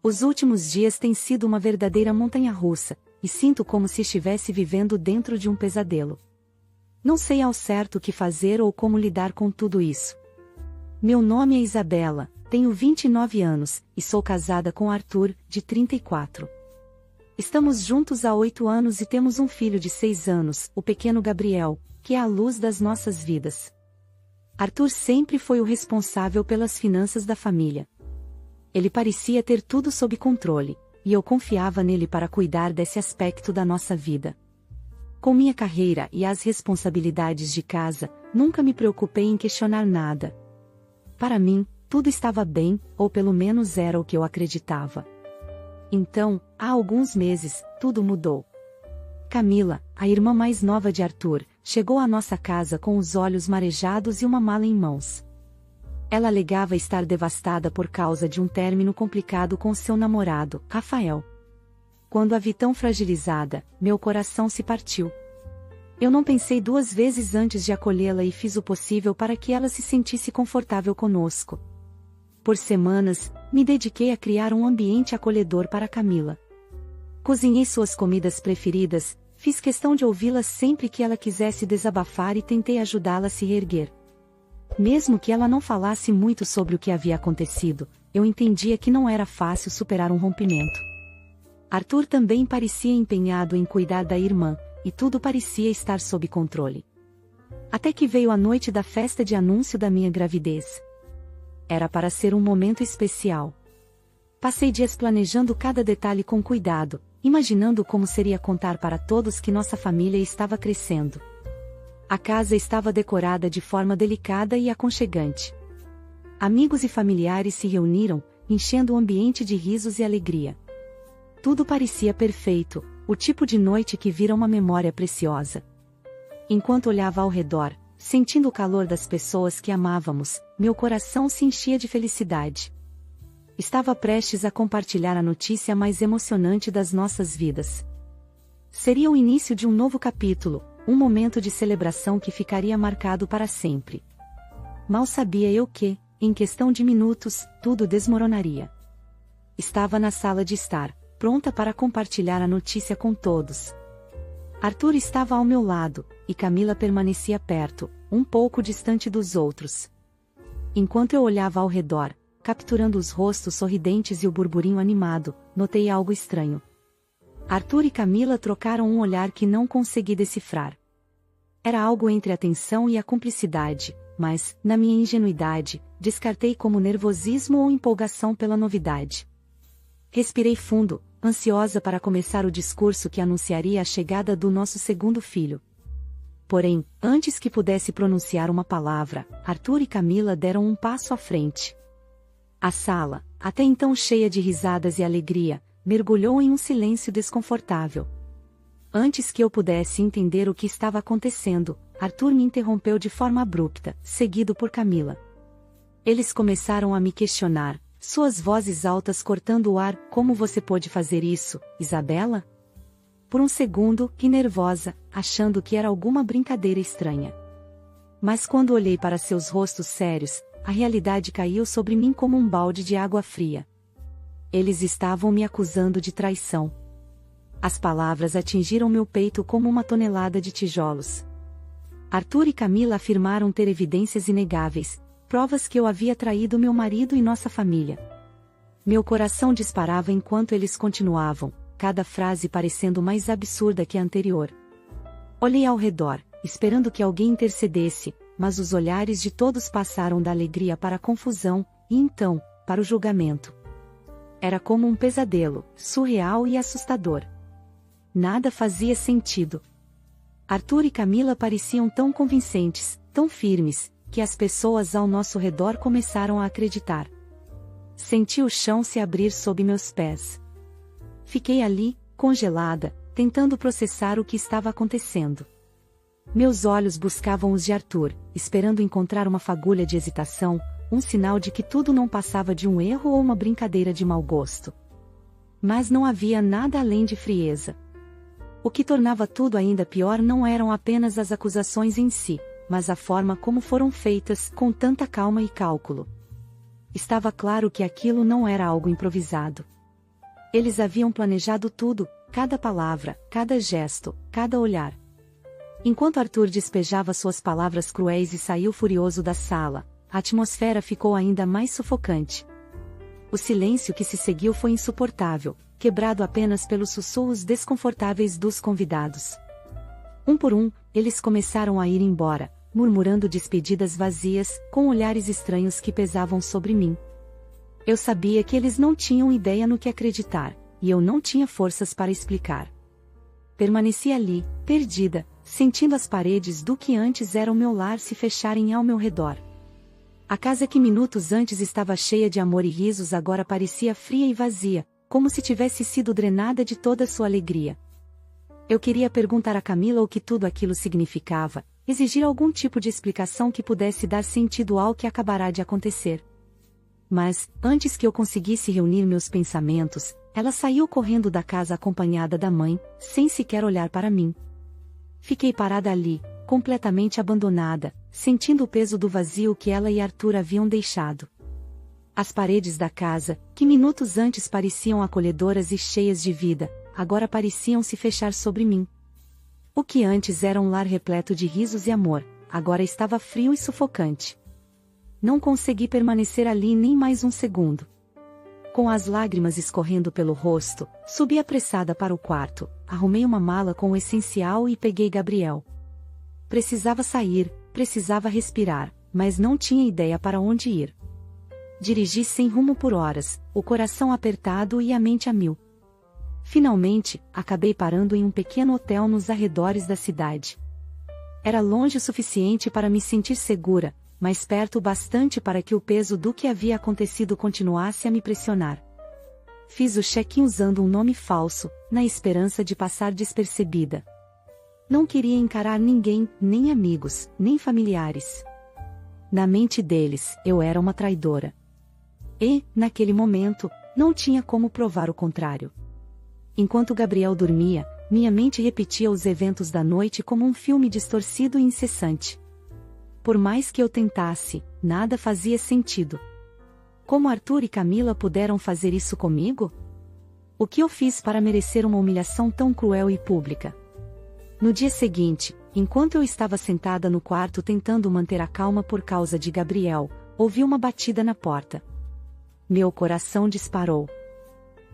Os últimos dias têm sido uma verdadeira montanha-russa, e sinto como se estivesse vivendo dentro de um pesadelo. Não sei ao certo o que fazer ou como lidar com tudo isso. Meu nome é Isabela, tenho 29 anos, e sou casada com Arthur, de 34. Estamos juntos há 8 anos e temos um filho de 6 anos, o pequeno Gabriel, que é a luz das nossas vidas. Arthur sempre foi o responsável pelas finanças da família. Ele parecia ter tudo sob controle, e eu confiava nele para cuidar desse aspecto da nossa vida. Com minha carreira e as responsabilidades de casa, nunca me preocupei em questionar nada. Para mim, tudo estava bem, ou pelo menos era o que eu acreditava. Então, há alguns meses, tudo mudou. Camila, a irmã mais nova de Arthur, chegou à nossa casa com os olhos marejados e uma mala em mãos. Ela alegava estar devastada por causa de um término complicado com seu namorado, Rafael. Quando a vi tão fragilizada, meu coração se partiu. Eu não pensei 2 vezes antes de acolhê-la e fiz o possível para que ela se sentisse confortável conosco. Por semanas, me dediquei a criar um ambiente acolhedor para Camila. Cozinhei suas comidas preferidas, fiz questão de ouvi-la sempre que ela quisesse desabafar e tentei ajudá-la a se reerguer. Mesmo que ela não falasse muito sobre o que havia acontecido, eu entendia que não era fácil superar um rompimento. Arthur também parecia empenhado em cuidar da irmã, e tudo parecia estar sob controle. Até que veio a noite da festa de anúncio da minha gravidez. Era para ser um momento especial. Passei dias planejando cada detalhe com cuidado, imaginando como seria contar para todos que nossa família estava crescendo. A casa estava decorada de forma delicada e aconchegante. Amigos e familiares se reuniram, enchendo o ambiente de risos e alegria. Tudo parecia perfeito, o tipo de noite que vira uma memória preciosa. Enquanto olhava ao redor, sentindo o calor das pessoas que amávamos, meu coração se enchia de felicidade. Estava prestes a compartilhar a notícia mais emocionante das nossas vidas. Seria o início de um novo capítulo, um momento de celebração que ficaria marcado para sempre. Mal sabia eu que, em questão de minutos, tudo desmoronaria. Estava na sala de estar, pronta para compartilhar a notícia com todos. Arthur estava ao meu lado, e Camila permanecia perto, um pouco distante dos outros. Enquanto eu olhava ao redor, capturando os rostos sorridentes e o burburinho animado, notei algo estranho. Arthur e Camila trocaram um olhar que não consegui decifrar. Era algo entre a tensão e a cumplicidade, mas, na minha ingenuidade, descartei como nervosismo ou empolgação pela novidade. Respirei fundo, ansiosa para começar o discurso que anunciaria a chegada do nosso segundo filho. Porém, antes que pudesse pronunciar uma palavra, Arthur e Camila deram um passo à frente. A sala, até então cheia de risadas e alegria, mergulhou em um silêncio desconfortável. Antes que eu pudesse entender o que estava acontecendo, Arthur me interrompeu de forma abrupta, seguido por Camila. Eles começaram a me questionar, suas vozes altas cortando o ar. Como você pôde fazer isso, Isabela? Por um segundo, fiquei nervosa, achando que era alguma brincadeira estranha. Mas quando olhei para seus rostos sérios, a realidade caiu sobre mim como um balde de água fria. Eles estavam me acusando de traição. As palavras atingiram meu peito como uma tonelada de tijolos. Arthur e Camila afirmaram ter evidências inegáveis, provas que eu havia traído meu marido e nossa família. Meu coração disparava enquanto eles continuavam, cada frase parecendo mais absurda que a anterior. Olhei ao redor, esperando que alguém intercedesse, mas os olhares de todos passaram da alegria para a confusão, e então, para o julgamento. Era como um pesadelo, surreal e assustador. Nada fazia sentido. Arthur e Camila pareciam tão convincentes, tão firmes, que as pessoas ao nosso redor começaram a acreditar. Senti o chão se abrir sob meus pés. Fiquei ali, congelada, tentando processar o que estava acontecendo. Meus olhos buscavam os de Arthur, esperando encontrar uma fagulha de hesitação, um sinal de que tudo não passava de um erro ou uma brincadeira de mau gosto. Mas não havia nada além de frieza. O que tornava tudo ainda pior não eram apenas as acusações em si, mas a forma como foram feitas, com tanta calma e cálculo. Estava claro que aquilo não era algo improvisado. Eles haviam planejado tudo, cada palavra, cada gesto, cada olhar. Enquanto Arthur despejava suas palavras cruéis e saiu furioso da sala, a atmosfera ficou ainda mais sufocante. O silêncio que se seguiu foi insuportável, quebrado apenas pelos sussurros desconfortáveis dos convidados. Um por um, eles começaram a ir embora, murmurando despedidas vazias, com olhares estranhos que pesavam sobre mim. Eu sabia que eles não tinham ideia no que acreditar, e eu não tinha forças para explicar. Permaneci ali, perdida, sentindo as paredes do que antes era o meu lar se fecharem ao meu redor. A casa que minutos antes estava cheia de amor e risos agora parecia fria e vazia, como se tivesse sido drenada de toda sua alegria. Eu queria perguntar a Camila o que tudo aquilo significava, exigir algum tipo de explicação que pudesse dar sentido ao que acabará de acontecer. Mas, antes que eu conseguisse reunir meus pensamentos, ela saiu correndo da casa acompanhada da mãe, sem sequer olhar para mim. Fiquei parada ali, completamente abandonada, sentindo o peso do vazio que ela e Arthur haviam deixado. As paredes da casa, que minutos antes pareciam acolhedoras e cheias de vida, agora pareciam se fechar sobre mim. O que antes era um lar repleto de risos e amor, agora estava frio e sufocante. Não consegui permanecer ali nem mais um segundo. Com as lágrimas escorrendo pelo rosto, subi apressada para o quarto, arrumei uma mala com o essencial e peguei Gabriel. Precisava sair, precisava respirar, mas não tinha ideia para onde ir. Dirigi sem rumo por horas, o coração apertado e a mente a mil. Finalmente, acabei parando em um pequeno hotel nos arredores da cidade. Era longe o suficiente para me sentir segura, mas perto o bastante para que o peso do que havia acontecido continuasse a me pressionar. Fiz o check-in usando um nome falso, na esperança de passar despercebida. Não queria encarar ninguém, nem amigos, nem familiares. Na mente deles, eu era uma traidora. E, naquele momento, não tinha como provar o contrário. Enquanto Gabriel dormia, minha mente repetia os eventos da noite como um filme distorcido e incessante. Por mais que eu tentasse, nada fazia sentido. Como Arthur e Camila puderam fazer isso comigo? O que eu fiz para merecer uma humilhação tão cruel e pública? No dia seguinte, enquanto eu estava sentada no quarto tentando manter a calma por causa de Gabriel, ouvi uma batida na porta. Meu coração disparou.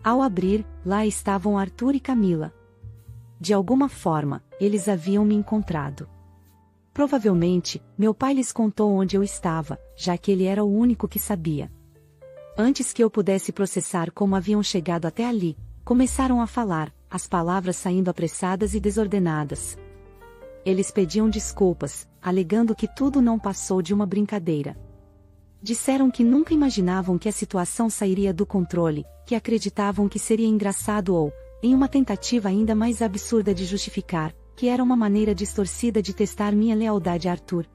Ao abrir, lá estavam Arthur e Camila. De alguma forma, eles haviam me encontrado. Provavelmente, meu pai lhes contou onde eu estava, já que ele era o único que sabia. Antes que eu pudesse processar como haviam chegado até ali, começaram a falar, as palavras saindo apressadas e desordenadas. Eles pediam desculpas, alegando que tudo não passou de uma brincadeira. Disseram que nunca imaginavam que a situação sairia do controle, que acreditavam que seria engraçado ou, em uma tentativa ainda mais absurda de justificar, que era uma maneira distorcida de testar minha lealdade a Arthur.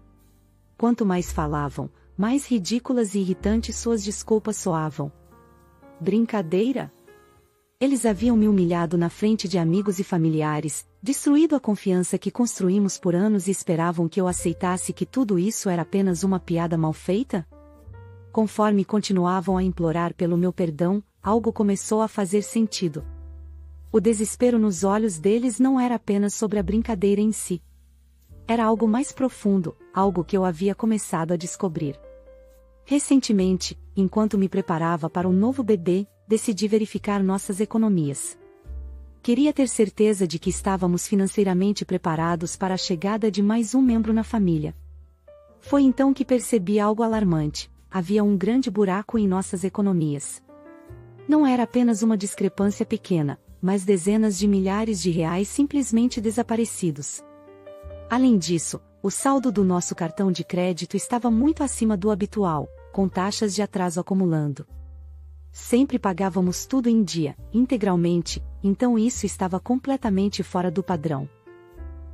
Quanto mais falavam, mais ridículas e irritantes suas desculpas soavam. Brincadeira? Eles haviam me humilhado na frente de amigos e familiares, destruído a confiança que construímos por anos e esperavam que eu aceitasse que tudo isso era apenas uma piada mal feita? Conforme continuavam a implorar pelo meu perdão, algo começou a fazer sentido. O desespero nos olhos deles não era apenas sobre a brincadeira em si. Era algo mais profundo, algo que eu havia começado a descobrir. Recentemente, enquanto me preparava para um novo bebê, decidi verificar nossas economias. Queria ter certeza de que estávamos financeiramente preparados para a chegada de mais um membro na família. Foi então que percebi algo alarmante: havia um grande buraco em nossas economias. Não era apenas uma discrepância pequena, mas dezenas de milhares de reais simplesmente desaparecidos. Além disso, o saldo do nosso cartão de crédito estava muito acima do habitual, com taxas de atraso acumulando. Sempre pagávamos tudo em dia, integralmente, então isso estava completamente fora do padrão.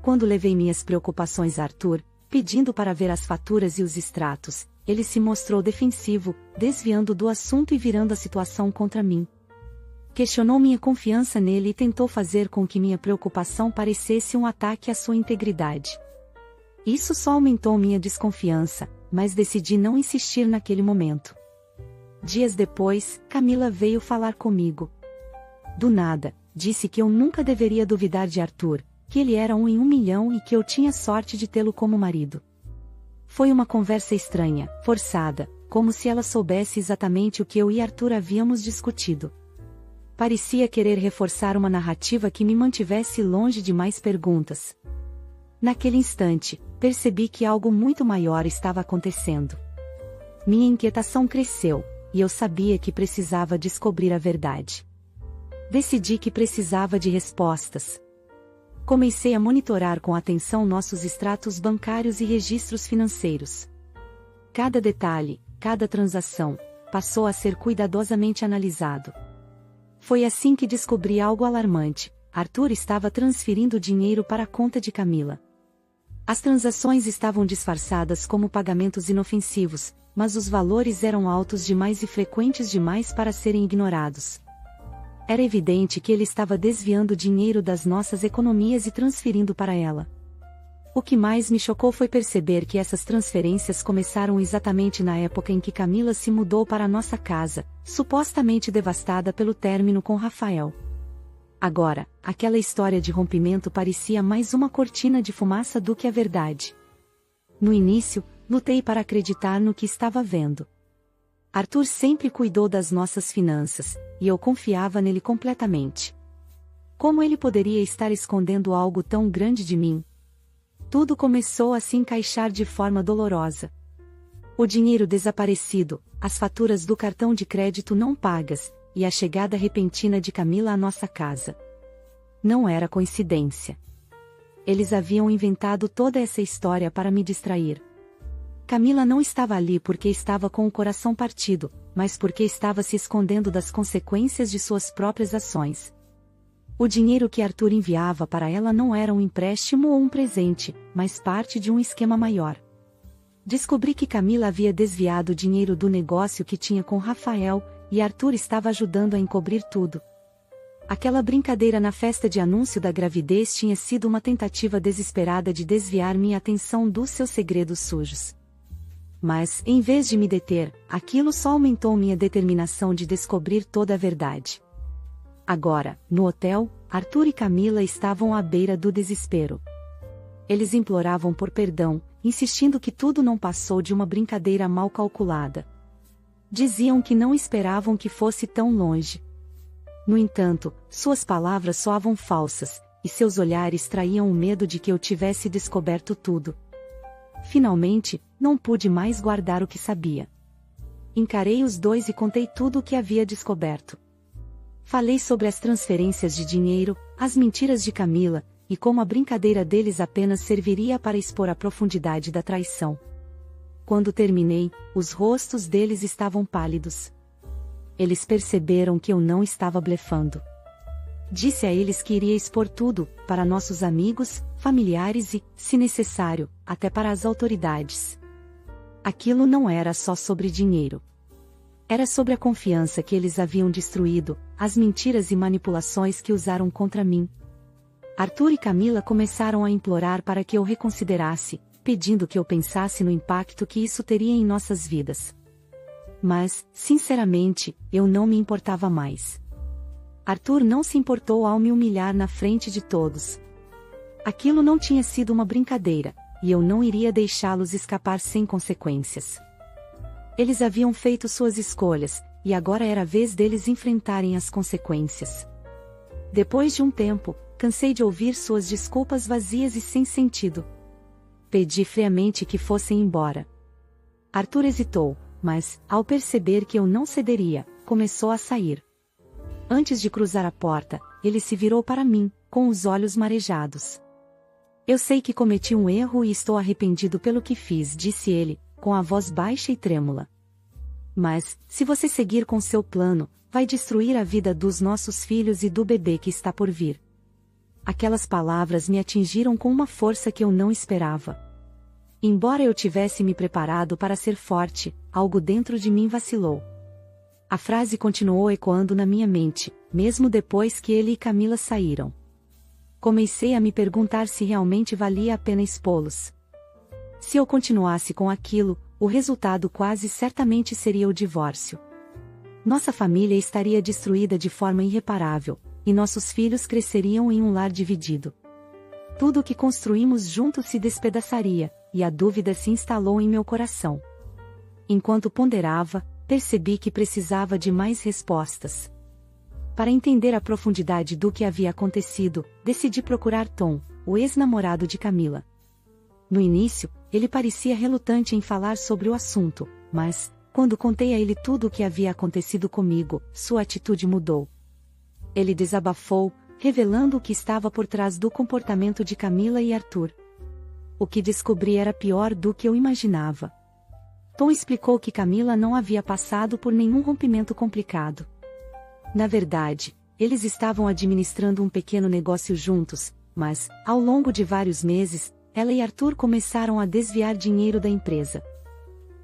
Quando levei minhas preocupações a Arthur, pedindo para ver as faturas e os extratos, ele se mostrou defensivo, desviando do assunto e virando a situação contra mim. Questionou minha confiança nele e tentou fazer com que minha preocupação parecesse um ataque à sua integridade. Isso só aumentou minha desconfiança, mas decidi não insistir naquele momento. Dias depois, Camila veio falar comigo. do nada, disse que eu nunca deveria duvidar de Arthur, que ele era 1 em 1 milhão e que eu tinha sorte de tê-lo como marido. Foi uma conversa estranha, forçada, como se ela soubesse exatamente o que eu e Arthur havíamos discutido. Parecia querer reforçar uma narrativa que me mantivesse longe de mais perguntas. Naquele instante, percebi que algo muito maior estava acontecendo. Minha inquietação cresceu, e eu sabia que precisava descobrir a verdade. Decidi que precisava de respostas. Comecei a monitorar com atenção nossos extratos bancários e registros financeiros. Cada detalhe, cada transação, passou a ser cuidadosamente analisado. Foi assim que descobri algo alarmante: Arthur estava transferindo dinheiro para a conta de Camila. As transações estavam disfarçadas como pagamentos inofensivos, mas os valores eram altos demais e frequentes demais para serem ignorados. Era evidente que ele estava desviando dinheiro das nossas economias e transferindo para ela. O que mais me chocou foi perceber que essas transferências começaram exatamente na época em que Camila se mudou para a nossa casa, supostamente devastada pelo término com Rafael. Agora, aquela história de rompimento parecia mais uma cortina de fumaça do que a verdade. No início, lutei para acreditar no que estava vendo. Arthur sempre cuidou das nossas finanças, e eu confiava nele completamente. Como ele poderia estar escondendo algo tão grande de mim? Tudo começou a se encaixar de forma dolorosa. O dinheiro desaparecido, as faturas do cartão de crédito não pagas, e a chegada repentina de Camila à nossa casa. Não era coincidência. Eles haviam inventado toda essa história para me distrair. Camila não estava ali porque estava com o coração partido, mas porque estava se escondendo das consequências de suas próprias ações. O dinheiro que Arthur enviava para ela não era um empréstimo ou um presente, mas parte de um esquema maior. Descobri que Camila havia desviado o dinheiro do negócio que tinha com Rafael, e Arthur estava ajudando a encobrir tudo. Aquela brincadeira na festa de anúncio da gravidez tinha sido uma tentativa desesperada de desviar minha atenção dos seus segredos sujos. Mas, em vez de me deter, aquilo só aumentou minha determinação de descobrir toda a verdade. Agora, no hotel, Arthur e Camila estavam à beira do desespero. Eles imploravam por perdão, insistindo que tudo não passou de uma brincadeira mal calculada. Diziam que não esperavam que fosse tão longe. No entanto, suas palavras soavam falsas, e seus olhares traíam o medo de que eu tivesse descoberto tudo. Finalmente, não pude mais guardar o que sabia. Encarei os dois e contei tudo o que havia descoberto. Falei sobre as transferências de dinheiro, as mentiras de Camila, e como a brincadeira deles apenas serviria para expor a profundidade da traição. Quando terminei, os rostos deles estavam pálidos. Eles perceberam que eu não estava blefando. Disse a eles que iria expor tudo, para nossos amigos, familiares e, se necessário, até para as autoridades. Aquilo não era só sobre dinheiro. Era sobre a confiança que eles haviam destruído, as mentiras e manipulações que usaram contra mim. Arthur e Camila começaram a implorar para que eu reconsiderasse, pedindo que eu pensasse no impacto que isso teria em nossas vidas. Mas, sinceramente, eu não me importava mais. Arthur não se importou ao me humilhar na frente de todos. Aquilo não tinha sido uma brincadeira, e eu não iria deixá-los escapar sem consequências. Eles haviam feito suas escolhas, e agora era a vez deles enfrentarem as consequências. Depois de um tempo, cansei de ouvir suas desculpas vazias e sem sentido. Pedi friamente que fossem embora. Arthur hesitou, mas, ao perceber que eu não cederia, começou a sair. Antes de cruzar a porta, ele se virou para mim, com os olhos marejados. Eu sei que cometi um erro e estou arrependido pelo que fiz, disse ele, com a voz baixa e trêmula. Mas, se você seguir com seu plano, vai destruir a vida dos nossos filhos e do bebê que está por vir. Aquelas palavras me atingiram com uma força que eu não esperava. Embora eu tivesse me preparado para ser forte, algo dentro de mim vacilou. A frase continuou ecoando na minha mente, mesmo depois que ele e Camila saíram. Comecei a me perguntar se realmente valia a pena expô-los. Se eu continuasse com aquilo, o resultado quase certamente seria o divórcio. Nossa família estaria destruída de forma irreparável, e nossos filhos cresceriam em um lar dividido. Tudo o que construímos juntos se despedaçaria, e a dúvida se instalou em meu coração. Enquanto ponderava, percebi que precisava de mais respostas. Para entender a profundidade do que havia acontecido, decidi procurar Tom, o ex-namorado de Camila. No início, ele parecia relutante em falar sobre o assunto, mas, quando contei a ele tudo o que havia acontecido comigo, sua atitude mudou. Ele desabafou, revelando o que estava por trás do comportamento de Camila e Arthur. O que descobri era pior do que eu imaginava. Tom explicou que Camila não havia passado por nenhum rompimento complicado. Na verdade, eles estavam administrando um pequeno negócio juntos, mas, ao longo de vários meses, ela e Arthur começaram a desviar dinheiro da empresa.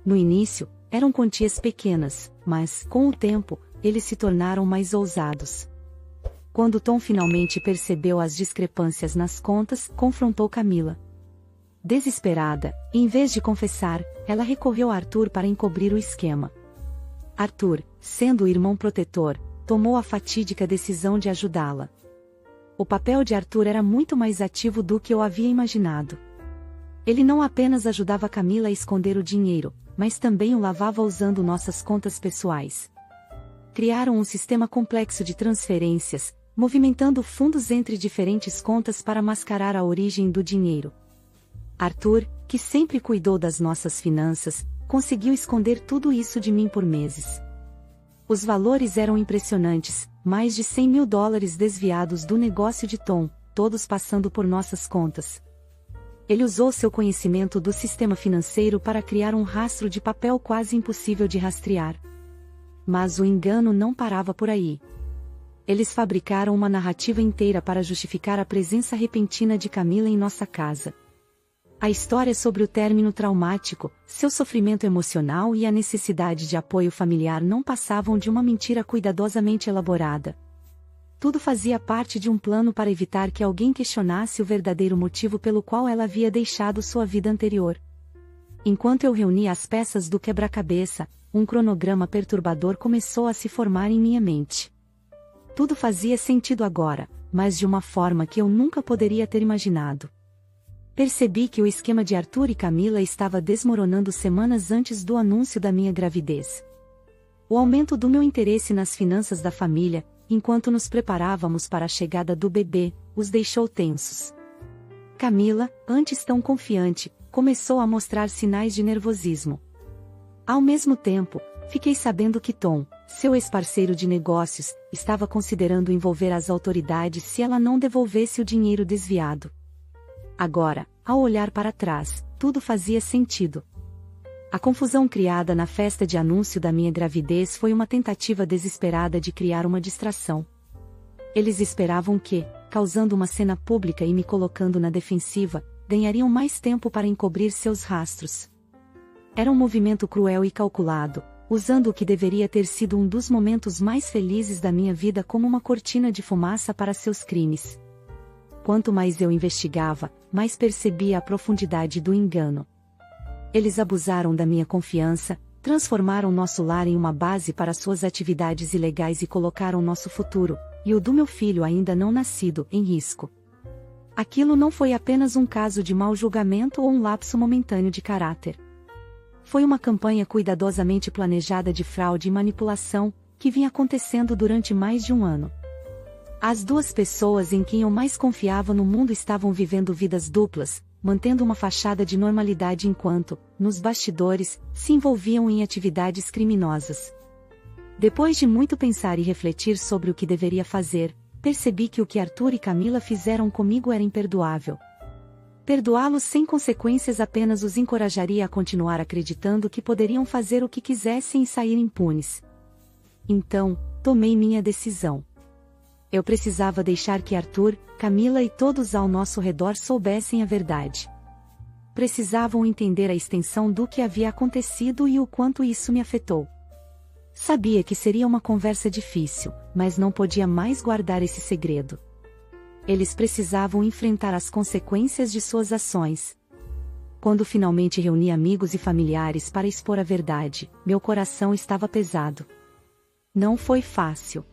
No início, eram quantias pequenas, mas, com o tempo, eles se tornaram mais ousados. Quando Tom finalmente percebeu as discrepâncias nas contas, confrontou Camila. Desesperada, em vez de confessar, ela recorreu a Arthur para encobrir o esquema. Arthur, sendo o irmão protetor, tomou a fatídica decisão de ajudá-la. O papel de Arthur era muito mais ativo do que eu havia imaginado. Ele não apenas ajudava Camila a esconder o dinheiro, mas também o lavava usando nossas contas pessoais. Criaram um sistema complexo de transferências, movimentando fundos entre diferentes contas para mascarar a origem do dinheiro. Arthur, que sempre cuidou das nossas finanças, conseguiu esconder tudo isso de mim por meses. Os valores eram impressionantes, mais de $100.000 desviados do negócio de Tom, todos passando por nossas contas. Ele usou seu conhecimento do sistema financeiro para criar um rastro de papel quase impossível de rastrear. Mas o engano não parava por aí. Eles fabricaram uma narrativa inteira para justificar a presença repentina de Camila em nossa casa. A história sobre o término traumático, seu sofrimento emocional e a necessidade de apoio familiar não passavam de uma mentira cuidadosamente elaborada. Tudo fazia parte de um plano para evitar que alguém questionasse o verdadeiro motivo pelo qual ela havia deixado sua vida anterior. Enquanto eu reunia as peças do quebra-cabeça, um cronograma perturbador começou a se formar em minha mente. Tudo fazia sentido agora, mas de uma forma que eu nunca poderia ter imaginado. Percebi que o esquema de Arthur e Camila estava desmoronando semanas antes do anúncio da minha gravidez. O aumento do meu interesse nas finanças da família, enquanto nos preparávamos para a chegada do bebê, os deixou tensos. Camila, antes tão confiante, começou a mostrar sinais de nervosismo. Ao mesmo tempo, fiquei sabendo que Tom, seu ex-parceiro de negócios, estava considerando envolver as autoridades se ela não devolvesse o dinheiro desviado. Agora, ao olhar para trás, tudo fazia sentido. A confusão criada na festa de anúncio da minha gravidez foi uma tentativa desesperada de criar uma distração. Eles esperavam que, causando uma cena pública e me colocando na defensiva, ganhariam mais tempo para encobrir seus rastros. Era um movimento cruel e calculado, usando o que deveria ter sido um dos momentos mais felizes da minha vida como uma cortina de fumaça para seus crimes. Quanto mais eu investigava, mais percebia a profundidade do engano. Eles abusaram da minha confiança, transformaram nosso lar em uma base para suas atividades ilegais e colocaram nosso futuro, e o do meu filho ainda não nascido, em risco. Aquilo não foi apenas um caso de mau julgamento ou um lapso momentâneo de caráter. Foi uma campanha cuidadosamente planejada de fraude e manipulação, que vinha acontecendo durante mais de um ano. As duas pessoas em quem eu mais confiava no mundo estavam vivendo vidas duplas, mantendo uma fachada de normalidade enquanto, nos bastidores, se envolviam em atividades criminosas. Depois de muito pensar e refletir sobre o que deveria fazer, percebi que o que Arthur e Camila fizeram comigo era imperdoável. Perdoá-los sem consequências apenas os encorajaria a continuar acreditando que poderiam fazer o que quisessem e sair impunes. Então, tomei minha decisão. Eu precisava deixar que Arthur, Camila e todos ao nosso redor soubessem a verdade. Precisavam entender a extensão do que havia acontecido e o quanto isso me afetou. Sabia que seria uma conversa difícil, mas não podia mais guardar esse segredo. Eles precisavam enfrentar as consequências de suas ações. Quando finalmente reuni amigos e familiares para expor a verdade, meu coração estava pesado. Não foi fácil.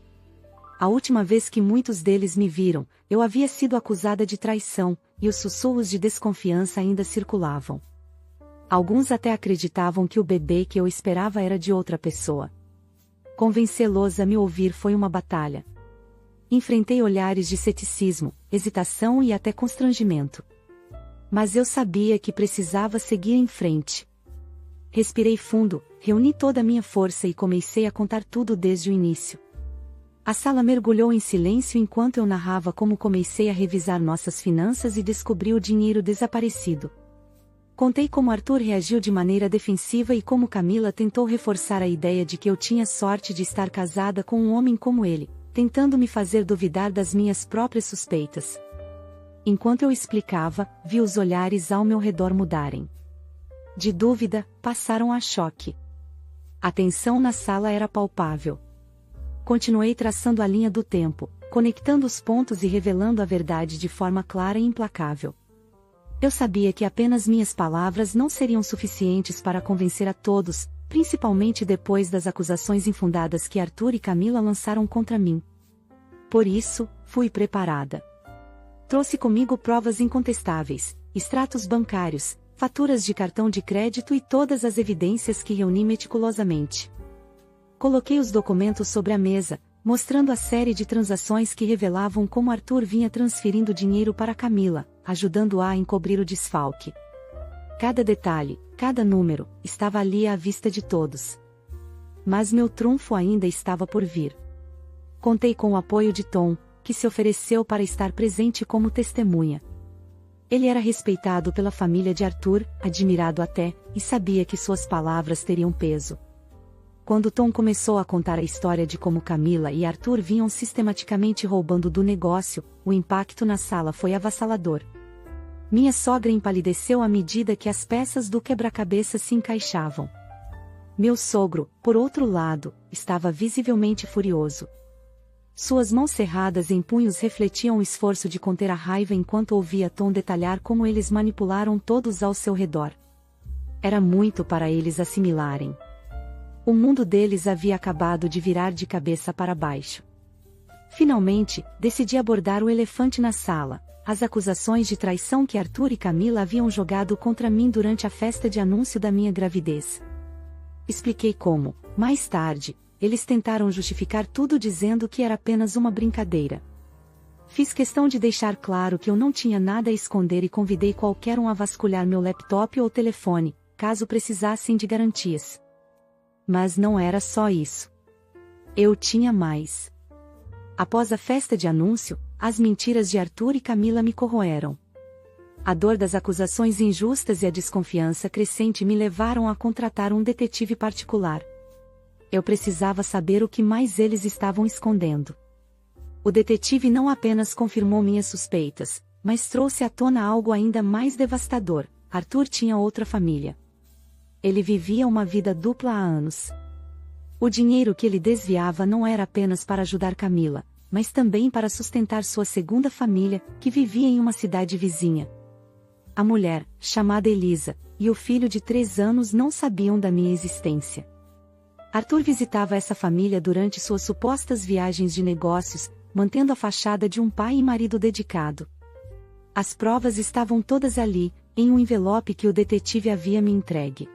A última vez que muitos deles me viram, eu havia sido acusada de traição, e os sussurros de desconfiança ainda circulavam. Alguns até acreditavam que o bebê que eu esperava era de outra pessoa. Convencê-los a me ouvir foi uma batalha. Enfrentei olhares de ceticismo, hesitação e até constrangimento. Mas eu sabia que precisava seguir em frente. Respirei fundo, reuni toda a minha força e comecei a contar tudo desde o início. A sala mergulhou em silêncio enquanto eu narrava como comecei a revisar nossas finanças e descobri o dinheiro desaparecido. Contei como Arthur reagiu de maneira defensiva e como Camila tentou reforçar a ideia de que eu tinha sorte de estar casada com um homem como ele, tentando me fazer duvidar das minhas próprias suspeitas. Enquanto eu explicava, vi os olhares ao meu redor mudarem. De dúvida, passaram a choque. A tensão na sala era palpável. Continuei traçando a linha do tempo, conectando os pontos e revelando a verdade de forma clara e implacável. Eu sabia que apenas minhas palavras não seriam suficientes para convencer a todos, principalmente depois das acusações infundadas que Arthur e Camila lançaram contra mim. Por isso, fui preparada. Trouxe comigo provas incontestáveis, extratos bancários, faturas de cartão de crédito e todas as evidências que reuni meticulosamente. Coloquei os documentos sobre a mesa, mostrando a série de transações que revelavam como Arthur vinha transferindo dinheiro para Camila, ajudando-a a encobrir o desfalque. Cada detalhe, cada número, estava ali à vista de todos. Mas meu trunfo ainda estava por vir. Contei com o apoio de Tom, que se ofereceu para estar presente como testemunha. Ele era respeitado pela família de Arthur, admirado até, e sabia que suas palavras teriam peso. Quando Tom começou a contar a história de como Camila e Arthur vinham sistematicamente roubando do negócio, o impacto na sala foi avassalador. Minha sogra empalideceu à medida que as peças do quebra-cabeça se encaixavam. Meu sogro, por outro lado, estava visivelmente furioso. Suas mãos cerradas em punhos refletiam o esforço de conter a raiva enquanto ouvia Tom detalhar como eles manipularam todos ao seu redor. Era muito para eles assimilarem. O mundo deles havia acabado de virar de cabeça para baixo. Finalmente, decidi abordar o elefante na sala, as acusações de traição que Arthur e Camila haviam jogado contra mim durante a festa de anúncio da minha gravidez. Expliquei como, mais tarde, eles tentaram justificar tudo dizendo que era apenas uma brincadeira. Fiz questão de deixar claro que eu não tinha nada a esconder e convidei qualquer um a vasculhar meu laptop ou telefone, caso precisassem de garantias. Mas não era só isso. Eu tinha mais. Após a festa de anúncio, as mentiras de Arthur e Camila me corroeram. A dor das acusações injustas e a desconfiança crescente me levaram a contratar um detetive particular. Eu precisava saber o que mais eles estavam escondendo. O detetive não apenas confirmou minhas suspeitas, mas trouxe à tona algo ainda mais devastador: Arthur tinha outra família. Ele vivia uma vida dupla há anos. O dinheiro que ele desviava não era apenas para ajudar Camila, mas também para sustentar sua segunda família, que vivia em uma cidade vizinha. A mulher, chamada Elisa, e o filho de 3 anos não sabiam da minha existência. Arthur visitava essa família durante suas supostas viagens de negócios, mantendo a fachada de um pai e marido dedicado. As provas estavam todas ali, em um envelope que o detetive havia me entregue.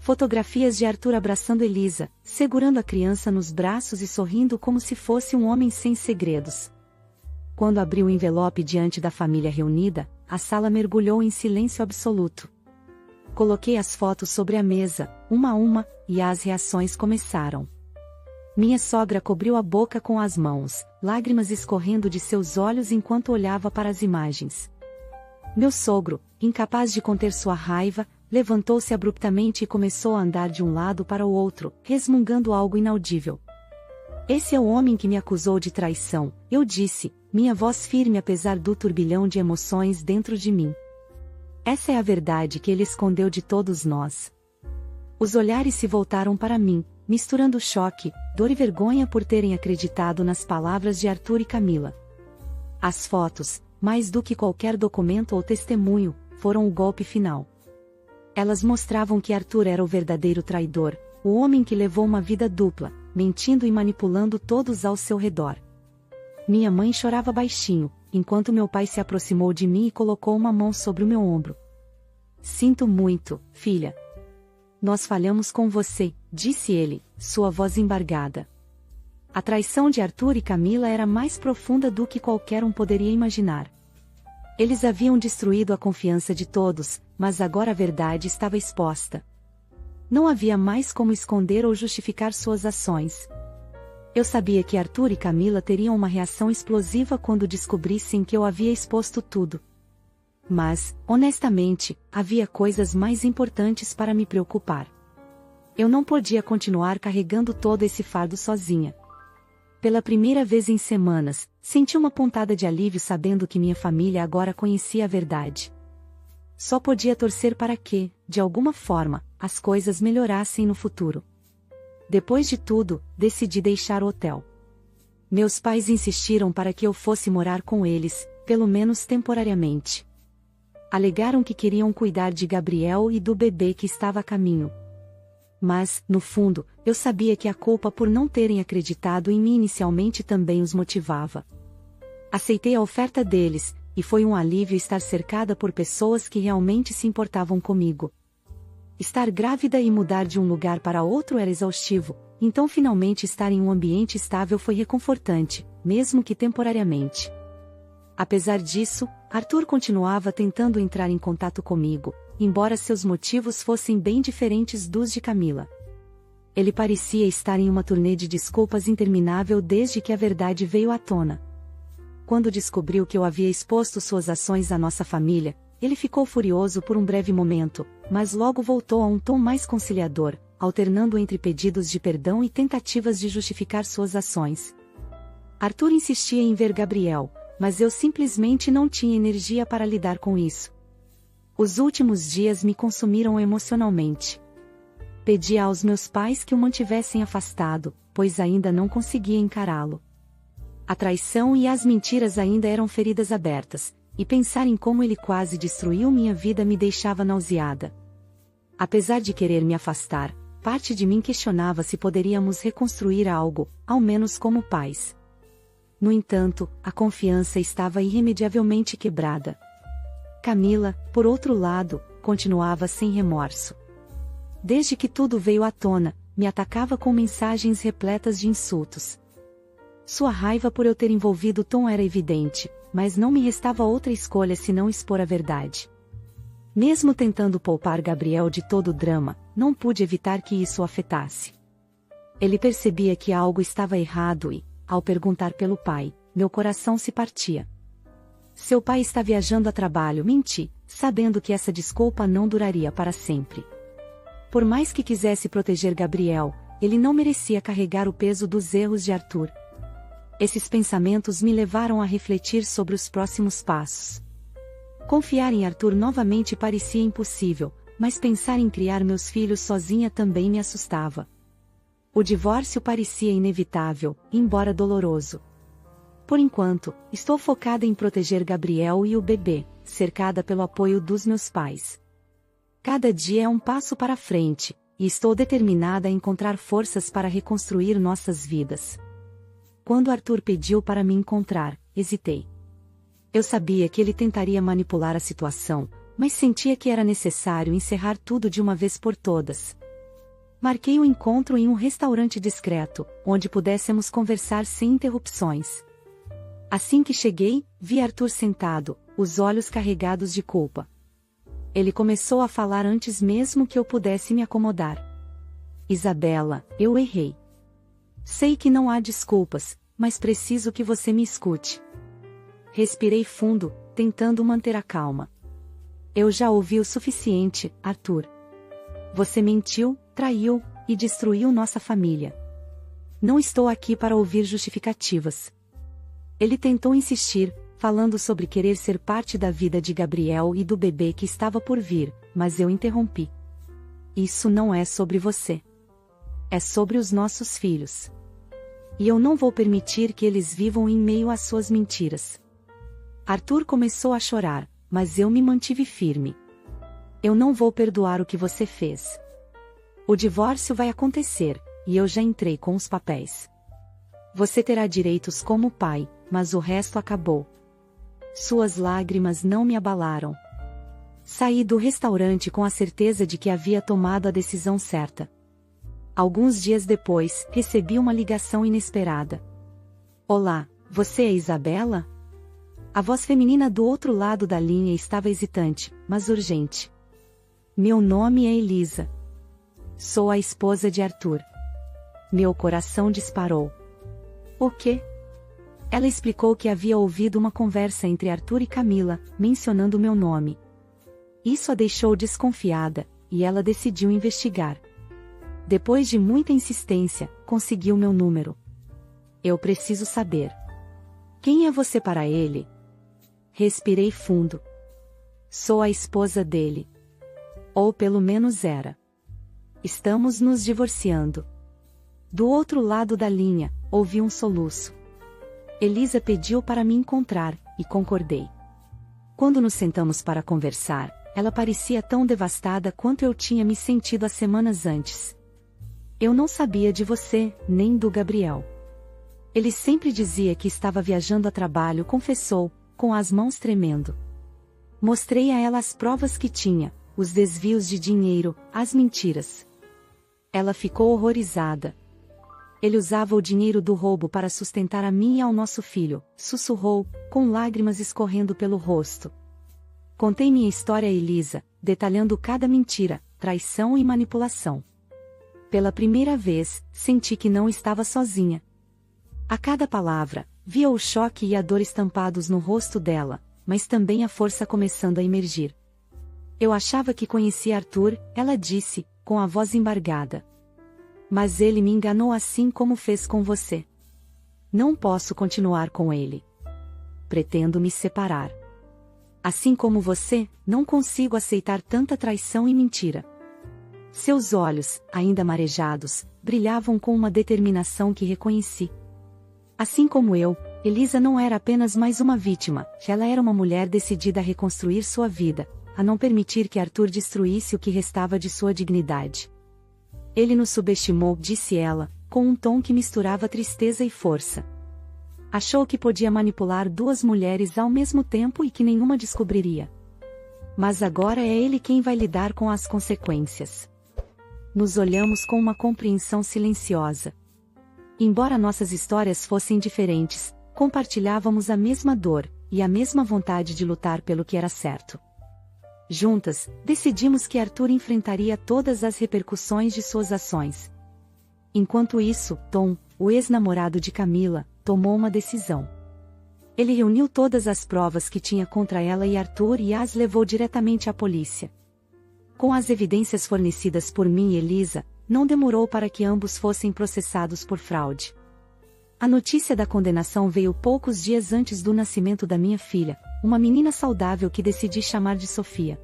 Fotografias de Arthur abraçando Elisa, segurando a criança nos braços e sorrindo como se fosse um homem sem segredos. Quando abri o envelope diante da família reunida, a sala mergulhou em silêncio absoluto. Coloquei as fotos sobre a mesa, uma a uma, e as reações começaram. Minha sogra cobriu a boca com as mãos, lágrimas escorrendo de seus olhos enquanto olhava para as imagens. Meu sogro, incapaz de conter sua raiva, levantou-se abruptamente e começou a andar de um lado para o outro, resmungando algo inaudível. Esse é o homem que me acusou de traição, eu disse, minha voz firme apesar do turbilhão de emoções dentro de mim. Essa é a verdade que ele escondeu de todos nós. Os olhares se voltaram para mim, misturando choque, dor e vergonha por terem acreditado nas palavras de Arthur e Camila. As fotos, mais do que qualquer documento ou testemunho, foram o golpe final. Elas mostravam que Arthur era o verdadeiro traidor, o homem que levou uma vida dupla, mentindo e manipulando todos ao seu redor. Minha mãe chorava baixinho, enquanto meu pai se aproximou de mim e colocou uma mão sobre o meu ombro. Sinto muito, filha. Nós falhamos com você, disse ele, sua voz embargada. A traição de Arthur e Camila era mais profunda do que qualquer um poderia imaginar. Eles haviam destruído a confiança de todos, mas agora a verdade estava exposta. Não havia mais como esconder ou justificar suas ações. Eu sabia que Arthur e Camila teriam uma reação explosiva quando descobrissem que eu havia exposto tudo. Mas, honestamente, havia coisas mais importantes para me preocupar. Eu não podia continuar carregando todo esse fardo sozinha. Pela primeira vez em semanas, senti uma pontada de alívio sabendo que minha família agora conhecia a verdade. Só podia torcer para que, de alguma forma, as coisas melhorassem no futuro. Depois de tudo, decidi deixar o hotel. Meus pais insistiram para que eu fosse morar com eles, pelo menos temporariamente. Alegaram que queriam cuidar de Gabriel e do bebê que estava a caminho. Mas, no fundo, eu sabia que a culpa por não terem acreditado em mim inicialmente também os motivava. Aceitei a oferta deles, e foi um alívio estar cercada por pessoas que realmente se importavam comigo. Estar grávida e mudar de um lugar para outro era exaustivo, então finalmente estar em um ambiente estável foi reconfortante, mesmo que temporariamente. Apesar disso, Arthur continuava tentando entrar em contato comigo, embora seus motivos fossem bem diferentes dos de Camila. Ele parecia estar em uma turnê de desculpas interminável desde que a verdade veio à tona. Quando descobriu que eu havia exposto suas ações à nossa família, ele ficou furioso por um breve momento, mas logo voltou a um tom mais conciliador, alternando entre pedidos de perdão e tentativas de justificar suas ações. Arthur insistia em ver Gabriel, mas eu simplesmente não tinha energia para lidar com isso. Os últimos dias me consumiram emocionalmente. Pedi aos meus pais que o mantivessem afastado, pois ainda não conseguia encará-lo. A traição e as mentiras ainda eram feridas abertas, e pensar em como ele quase destruiu minha vida me deixava nauseada. Apesar de querer me afastar, parte de mim questionava se poderíamos reconstruir algo, ao menos como pais. No entanto, a confiança estava irremediavelmente quebrada. Camila, por outro lado, continuava sem remorso. Desde que tudo veio à tona, me atacava com mensagens repletas de insultos. Sua raiva por eu ter envolvido Tom era evidente, mas não me restava outra escolha senão expor a verdade. Mesmo tentando poupar Gabriel de todo o drama, não pude evitar que isso o afetasse. Ele percebia que algo estava errado e, ao perguntar pelo pai, meu coração se partia. Seu pai está viajando a trabalho, menti, sabendo que essa desculpa não duraria para sempre. Por mais que quisesse proteger Gabriel, ele não merecia carregar o peso dos erros de Arthur. Esses pensamentos me levaram a refletir sobre os próximos passos. Confiar em Arthur novamente parecia impossível, mas pensar em criar meus filhos sozinha também me assustava. O divórcio parecia inevitável, embora doloroso. Por enquanto, estou focada em proteger Gabriel e o bebê, cercada pelo apoio dos meus pais. Cada dia é um passo para frente, e estou determinada a encontrar forças para reconstruir nossas vidas. Quando Arthur pediu para me encontrar, hesitei. Eu sabia que ele tentaria manipular a situação, mas sentia que era necessário encerrar tudo de uma vez por todas. Marquei o encontro em um restaurante discreto, onde pudéssemos conversar sem interrupções. Assim que cheguei, vi Arthur sentado, os olhos carregados de culpa. Ele começou a falar antes mesmo que eu pudesse me acomodar. Isabela, eu errei. Sei que não há desculpas, mas preciso que você me escute. Respirei fundo, tentando manter a calma. Eu já ouvi o suficiente, Arthur. Você mentiu, traiu, e destruiu nossa família. Não estou aqui para ouvir justificativas. Ele tentou insistir, falando sobre querer ser parte da vida de Gabriel e do bebê que estava por vir, mas eu interrompi. Isso não é sobre você. É sobre os nossos filhos. E eu não vou permitir que eles vivam em meio às suas mentiras. Arthur começou a chorar, mas eu me mantive firme. Eu não vou perdoar o que você fez. O divórcio vai acontecer, e eu já entrei com os papéis. Você terá direitos como pai, mas o resto acabou. Suas lágrimas não me abalaram. Saí do restaurante com a certeza de que havia tomado a decisão certa. Alguns dias depois, recebi uma ligação inesperada. Olá, você é Isabela? A voz feminina do outro lado da linha estava hesitante, mas urgente. Meu nome é Elisa. Sou a esposa de Arthur. Meu coração disparou. O quê? Ela explicou que havia ouvido uma conversa entre Arthur e Camila, mencionando meu nome. Isso a deixou desconfiada, e ela decidiu investigar. Depois de muita insistência, conseguiu meu número. Eu preciso saber. Quem é você para ele? Respirei fundo. Sou a esposa dele. Ou pelo menos era. Estamos nos divorciando. Do outro lado da linha, ouvi um soluço. Elisa pediu para me encontrar, e concordei. Quando nos sentamos para conversar, ela parecia tão devastada quanto eu tinha me sentido as semanas antes. Eu não sabia de você, nem do Gabriel. Ele sempre dizia que estava viajando a trabalho, confessou, com as mãos tremendo. Mostrei a ela as provas que tinha, os desvios de dinheiro, as mentiras. Ela ficou horrorizada. Ele usava o dinheiro do roubo para sustentar a mim e ao nosso filho, sussurrou, com lágrimas escorrendo pelo rosto. Contei minha história a Elisa, detalhando cada mentira, traição e manipulação. Pela primeira vez, senti que não estava sozinha. A cada palavra, via o choque e a dor estampados no rosto dela, mas também a força começando a emergir. Eu achava que conhecia Arthur, ela disse, com a voz embargada. Mas ele me enganou assim como fez com você. Não posso continuar com ele. Pretendo me separar. Assim como você, não consigo aceitar tanta traição e mentira. Seus olhos, ainda marejados, brilhavam com uma determinação que reconheci. Assim como eu, Elisa não era apenas mais uma vítima, ela era uma mulher decidida a reconstruir sua vida, a não permitir que Arthur destruísse o que restava de sua dignidade. Ele nos subestimou, disse ela, com um tom que misturava tristeza e força. Achou que podia manipular duas mulheres ao mesmo tempo e que nenhuma descobriria. Mas agora é ele quem vai lidar com as consequências. Nos olhamos com uma compreensão silenciosa. Embora nossas histórias fossem diferentes, compartilhávamos a mesma dor, e a mesma vontade de lutar pelo que era certo. Juntas, decidimos que Arthur enfrentaria todas as repercussões de suas ações. Enquanto isso, Tom, o ex-namorado de Camila, tomou uma decisão. Ele reuniu todas as provas que tinha contra ela e Arthur e as levou diretamente à polícia. Com as evidências fornecidas por mim e Elisa, não demorou para que ambos fossem processados por fraude. A notícia da condenação veio poucos dias antes do nascimento da minha filha, uma menina saudável que decidi chamar de Sofia.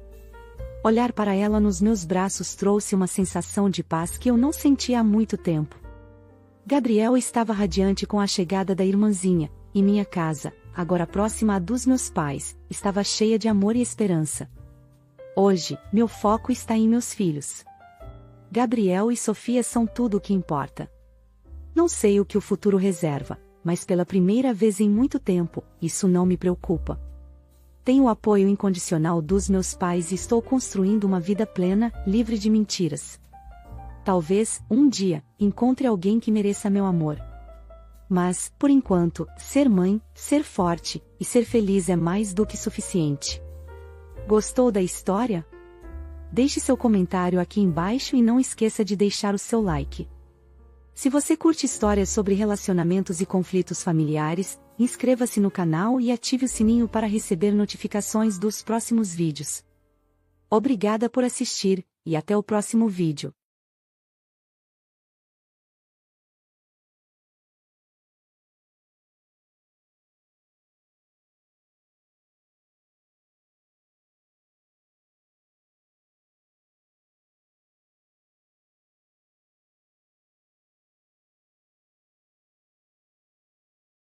Olhar para ela nos meus braços trouxe uma sensação de paz que eu não sentia há muito tempo. Gabriel estava radiante com a chegada da irmãzinha, e minha casa, agora próxima à dos meus pais, estava cheia de amor e esperança. Hoje, meu foco está em meus filhos. Gabriel e Sofia são tudo o que importa. Não sei o que o futuro reserva, mas pela primeira vez em muito tempo, isso não me preocupa. Tenho o apoio incondicional dos meus pais e estou construindo uma vida plena, livre de mentiras. Talvez, um dia, encontre alguém que mereça meu amor. Mas, por enquanto, ser mãe, ser forte e ser feliz é mais do que suficiente. Gostou da história? Deixe seu comentário aqui embaixo e não esqueça de deixar o seu like. Se você curte histórias sobre relacionamentos e conflitos familiares, inscreva-se no canal e ative o sininho para receber notificações dos próximos vídeos. Obrigada por assistir, e até o próximo vídeo.